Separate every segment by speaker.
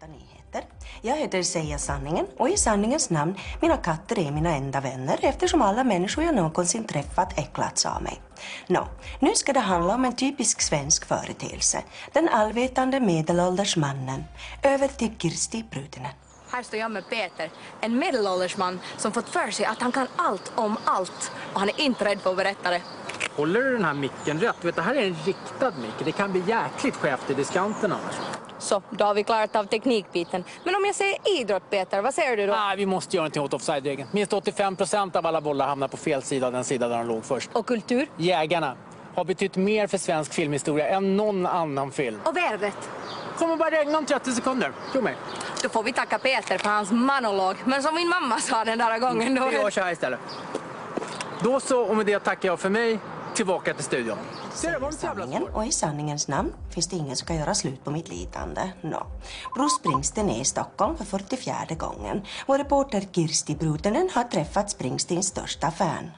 Speaker 1: intressanta nyheter. Jag heter Säga sanningen och i sanningens namn, mina katter är mina enda vänner eftersom alla människor jag någonsin träffat äcklats av mig. Nu ska det handla om en typisk svensk företeelse. Den allvetande medelålders mannen. Över till Kirsti Brutinen.
Speaker 2: Här står jag med Peter, en medelålders man som fått för sig att han kan allt om allt och han är inte rädd för att berätta det.
Speaker 3: Håller du den här micken rätt? Vet, det här är en riktad mick. Det kan bli jäkligt skevt i diskanten annars.
Speaker 2: Så, då har vi klarat av teknikbiten. Men om jag säger idrott, Peter, vad säger du då?
Speaker 3: Vi måste göra någonting åt offside-regeln. Minst 85% av alla bollar hamnar på fel sida av den sida där de låg först.
Speaker 2: Och kultur?
Speaker 3: Jägarna har betytt mer för svensk filmhistoria än någon annan film.
Speaker 2: Och vädret?
Speaker 3: Kommer bara regna om 30 sekunder, tro mig.
Speaker 2: Då får vi tacka Peter för hans monolog. Men som min mamma sa den där gången då...
Speaker 3: Vi gör så här istället. Då så, och med det tackar jag för mig. Tillbaka till studion.
Speaker 1: Sanningen, och i sanningens namn finns det ingen som kan göra slut på mitt lidande. Bruce Springsteen är i Stockholm för 44:e gången. Vår reporter Kirsti Brutinen har träffat Springsteens största fan.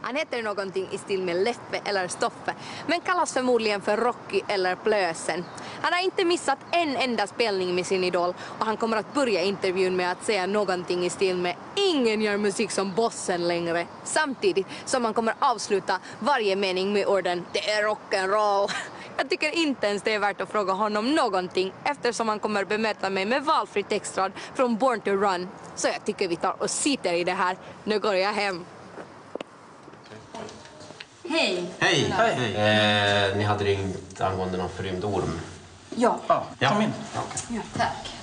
Speaker 2: Han heter någonting i stil med Leffe eller Stoffe, men kallas förmodligen för Rocky eller Plösen. Han har inte missat en enda spelning med sin idol och han kommer att börja intervjun med att säga någonting i stil med ingen gör musik som bossen längre. Samtidigt som han kommer avsluta varje mening med orden det är rock'n'roll. Jag tycker inte ens det är värt att fråga honom någonting eftersom han kommer bemöta mig med valfri textrad från Born to Run. Så jag tycker vi tar och sitter i det här. Nu går jag hem.
Speaker 4: Hej.
Speaker 5: Hej. Ni hade ringt angående någon förrymd orm.
Speaker 4: Ja.
Speaker 5: Kom in.
Speaker 4: Ja, tack.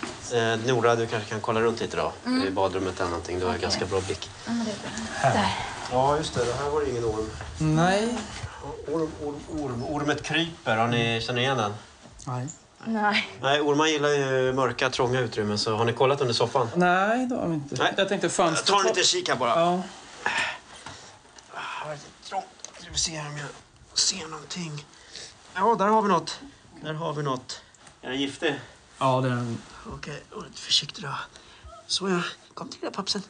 Speaker 5: Nora, du kanske kan kolla runt lite då. I badrummet eller någonting. Du har ganska bra blick.
Speaker 4: Ja, men det är bra. Där.
Speaker 5: Ja, just det. Det här var ingen orm.
Speaker 6: Nej.
Speaker 5: Ormet kryper. Känner ni igen den?
Speaker 4: Nej.
Speaker 5: Nej, ormar gillar ju mörka, trånga utrymmen. Så har ni kollat under soffan?
Speaker 6: Nej, det har vi inte.
Speaker 5: Nej.
Speaker 6: Jag tänkte fönstret.
Speaker 5: Ta en liten kik här bara.
Speaker 6: Ja.
Speaker 5: Vi får se om jag ser någonting. Ja, där har vi något. Är den giftig?
Speaker 6: Ja, det är en...
Speaker 5: Okej, och lite försiktig då. Så jag. Kom till där, pappsen.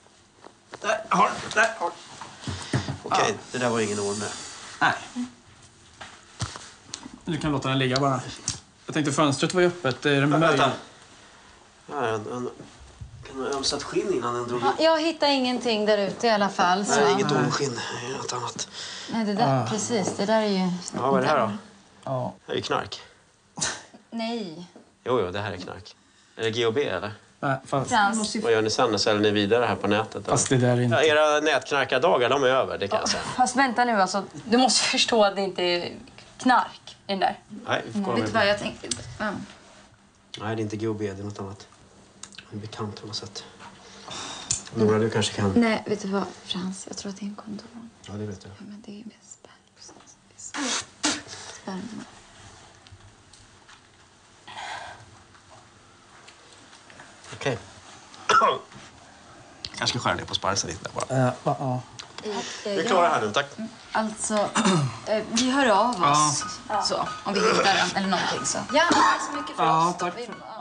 Speaker 5: Där har. Okej, det där var ingen orm med.
Speaker 6: Nej. Du kan låta den ligga bara. Jag tänkte fönstret var ju öppet. Är det möjligt?
Speaker 5: Vänta. Kan man ömsat skinn innan den drog ut?
Speaker 4: Jag hittar ingenting där ute i alla fall. Så...
Speaker 5: Nej, inget ormskinn. Det är något annat.
Speaker 4: Nej, det där, precis. Det där är ju...
Speaker 5: Ja, vad är det här då?
Speaker 6: Ja.
Speaker 5: Det är ju knark.
Speaker 4: Nej.
Speaker 5: Jo, det här är knark. Är det GHB eller?
Speaker 6: Nej, fast...
Speaker 4: Frans.
Speaker 5: Vad gör ni sen? Säljer ni vidare här på nätet? Eller?
Speaker 6: Fast det där är inte...
Speaker 5: Ja, era nätknarkardagar, de är över, det kan jag säga.
Speaker 4: Fast vänta nu, alltså. Du måste förstå att det inte är knark i den där.
Speaker 5: Nej, vi får kolla
Speaker 4: Vet du
Speaker 5: med.
Speaker 4: vad jag tänkte? Ja.
Speaker 5: Nej, det är inte GHB, det är något annat. En bekant på något sätt. Nora, du kanske kan...
Speaker 4: Nej, vet du vad, Frans? Jag tror att det är en kondom.
Speaker 5: Ja, det vet jag.
Speaker 4: Ja, men det är ju mest sperma.
Speaker 5: Okej. Kanske ska skära ner på sparsen lite där bara.
Speaker 6: Ja.
Speaker 5: Vi är klara här nu, tack.
Speaker 4: Alltså, vi hör av oss så, om vi hittar den eller någonting så. Ja, tack så mycket för oss.
Speaker 6: Tack.
Speaker 4: Ja.